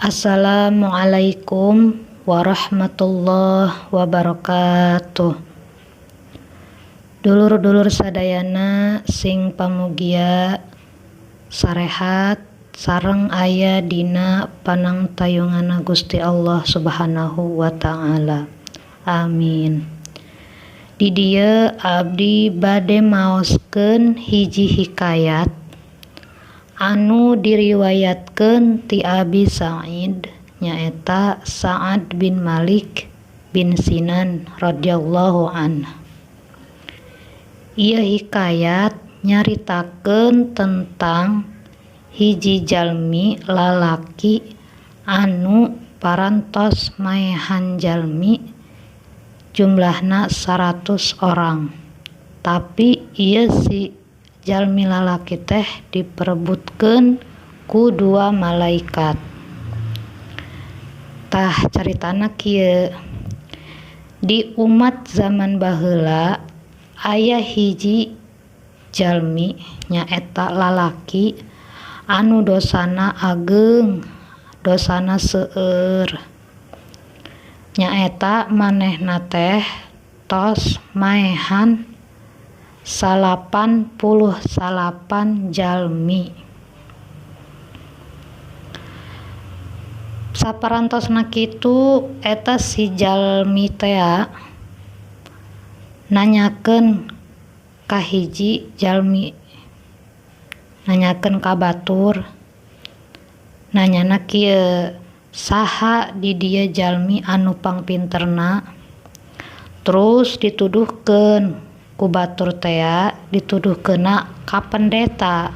Assalamualaikum warahmatullahi wabarakatuh. Dulur-dulur sadayana sing pamugia sarehat sareng aya dina panangtayungana Gusti Allah Subhanahu wa ta'ala. Amin. Di dieu abdi bade maoskeun hiji hikayat anu diriwayatkeun ti Abi Sa'id nyaeta Sa'ad bin Malik bin Sinan radhiyallahu anhu. Ieu hikayat nyaritakeun tentang hiji jalmi lalaki anu parantos maehan jalmi jumlahna 100 orang. Tapi ieu si jalmi lalaki teh diperebutkeun ku 2 malaikat. Tah caritana kieu. Di umat zaman baheula aya hiji jalmi nyaeta lalaki anu dosana ageung, dosana seueur. Nyaeta manehna teh tos maehan 88 jalmi. Saparantosna kitu eta si jalmi teh nanyakeun ka hiji jalmi, nanyakeun ka batur, nanyana kieu, saha di dieu jalmi anu pangpinterna? Terus dituduhkeun ku batur teh dituduhkeunna ka pendeta.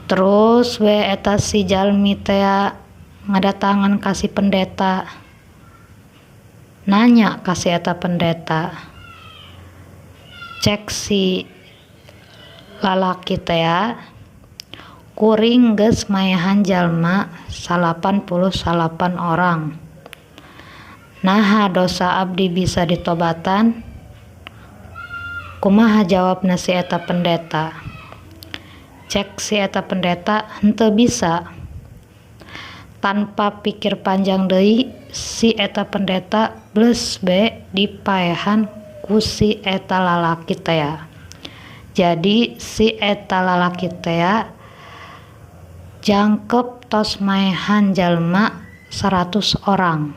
Terus we eta si jalmi teh ngadatangan ka si pendeta, nanya ka si eta pendeta, cek si lalaki teh kuring geus maehan jalma 88 orang. Naha dosa abdi bisa ditobatan? Kumaha jawabna si eta pendeta? Cek si eta pendeta, henteu bisa. Tanpa pikir panjang deui si eta pendeta bleus be dipaehan ku si eta lalaki teh. Jadi si eta lalaki teh jangkep tos maehan jalma 100 orang.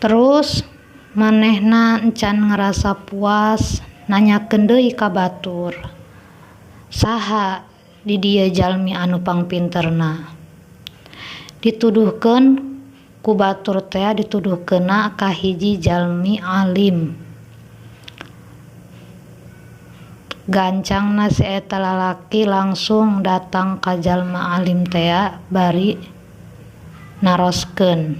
Terus manehna encan ngerasa puas, nanyakeun deui ka batur, saha di dieu jalmi anu pangpinterna? Dituduhkeun ku batur teh dituduhkeunna ka hiji jalmi alim. Gancangna si eta lalaki langsung datang ka jalma alim teh bari naroskeun,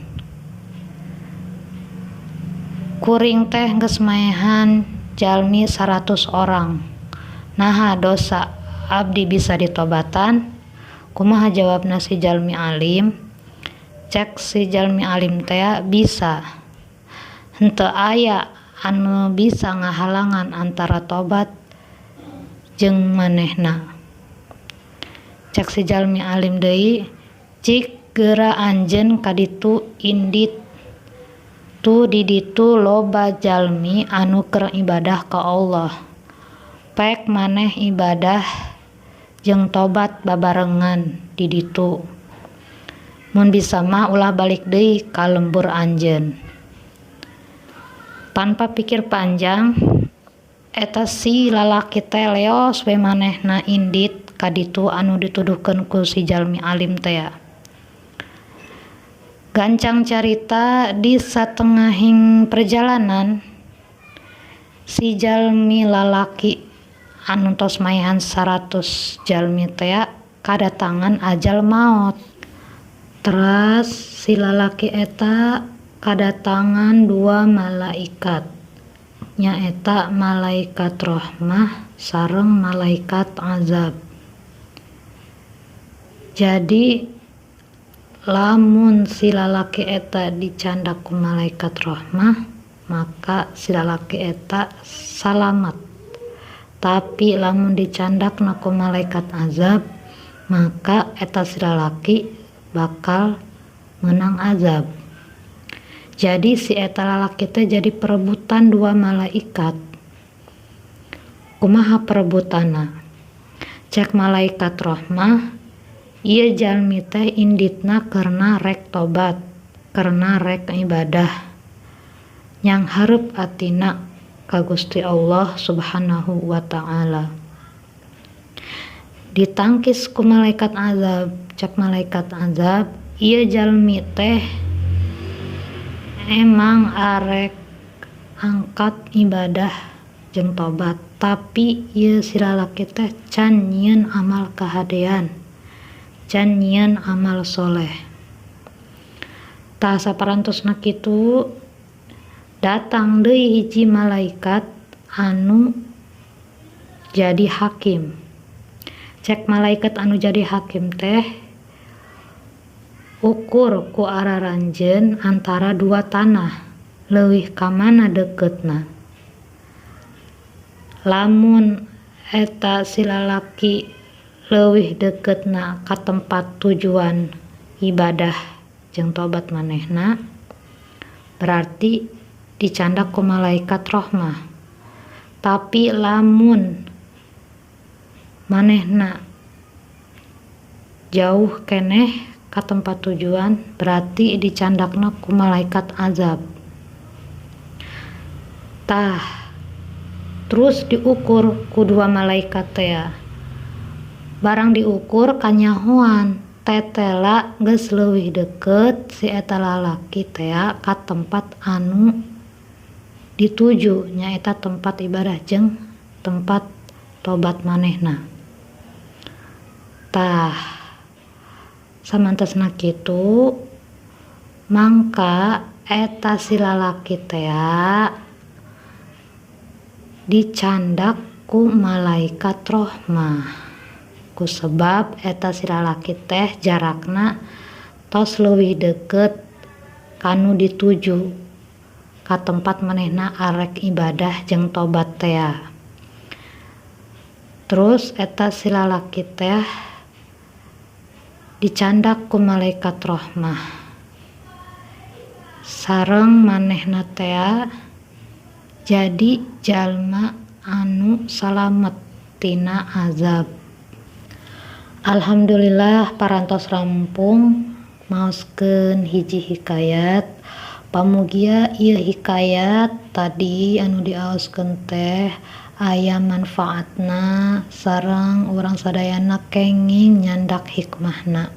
kuring teh geus maehan jalmi 100 orang. Naha dosa abdi bisa ditobatan? Kumaha jawabna si jalmi alim? Cek si jalmi alim teh bisa. Henteu aya anu bisa ngahalangan antara tobat jeung manehna. Cek si jalmi alim deui, cik geura anjeun ka ditu indit tu di ditu loba jalmi anu keur ibadah ka Allah. Pek maneh ibadah jeung tobat babarengan di ditu. Mun bisa mah ulah balik deui ka lembur anjeun. Tanpa pikir panjang, eta si lalaki teh leos we manehna indit ka ditu anu dituduhkeun ku si jalmi alim teh. Gancang carita di satengahing perjalanan si jalmi lalaki anu tos maehan 100 jalmi teh kadatangan ajal maut. Terus si lalaki eta kadatangan 2 malaikat, nyaeta malaikat rahmah sareng malaikat azab. Jadi lamun si lalaki eta dicandak ku malaikat rahmah, maka si lalaki eta salamat Tapi lamun dicandakna ku malaikat azab, maka eta si lalaki bakal menang azab. Jadi si eta lalaki teh jadi perebutan dua malaikat. Kumaha perebutana? Cek malaikat rahmah, ieu jalmi teh inditna karena rek tobat, karena rek ibadah, yang hareup atina ka Gusti Allah Subhanahu wa ta'ala. Ditangkis ku malaikat azab, cek malaikat azab, ieu jalmi teh emang arek angkat ibadah jeung tobat, tapi ieu si lalaki teh can nyieun amal kahadean, can nyieun amal soleh. Tah saparantosna kitu datang deui hiji malaikat anu jadi hakim. Cek malaikat anu jadi hakim teh ukur ku araranjeun antara dua tanah, leuwih ka mana deketna. Lamun eta si lalaki leuwih deketna ka tempat tujuan ibadah jeung tobat manehna, berarti dicandak ku malaikat rahmah. Tapi lamun manehna jauh keneh ka tempat tujuan, berarti dicandakna ku malaikat azab. Tah terus diukur ku dua malaikat teh. Barang diukur kanyahoan tetela geus leuwih deket si eta lalaki teh ka tempat anu dituju, nyaeta tempat ibadah jeung tempat tobat manehna. Tah samantosna kitu mangka eta si lalaki teh dicandak ku malaikat rahmah, ku sebab eta si lalaki teh jarakna tos leuwih deket kanu dituju ka tempat manehna arek ibadah jeung tobat teh. Terus eta si lalaki teh dicandak ku malaikat rahmah sareng manehna teh jadi jalma anu salamet tina azab. Alhamdulillah parantos rampung maoskeun hiji hikayat. Pamugia ieu hikayat tadi anu diaoskeun teh aya manfaatna sareng urang sadayana kenging nyandak hikmahna.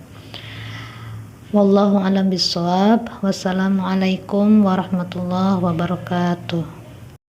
Wallahu a'lam bishawab. Wassalamualaikum warahmatullahi wabarakatuh.